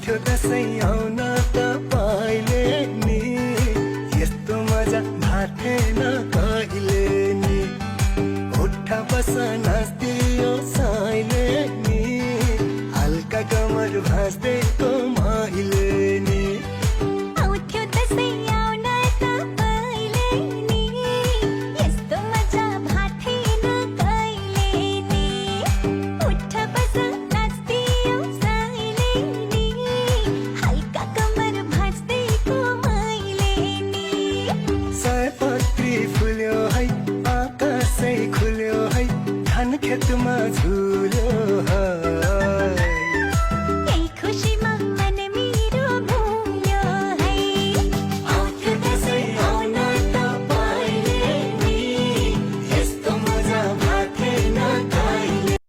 उठ्यो दसैँ आउन तपाईले नि यस्तो मजा भाथेन कहिले नि उठ बस नाच्दियो साइले नि हल्का कमर भाँच्दैको मैले नि आउँथ्यो दसैँ आउन तपाईले नि यस्तो मजा भाथेन कहिले नि उठ बस नाच्दियो साइले नि हल्का कमर भाँच्दैको मैले नि सयपत्री फुल्यो है आकाशै खुल्यो है धान खेतमा झुल्यो है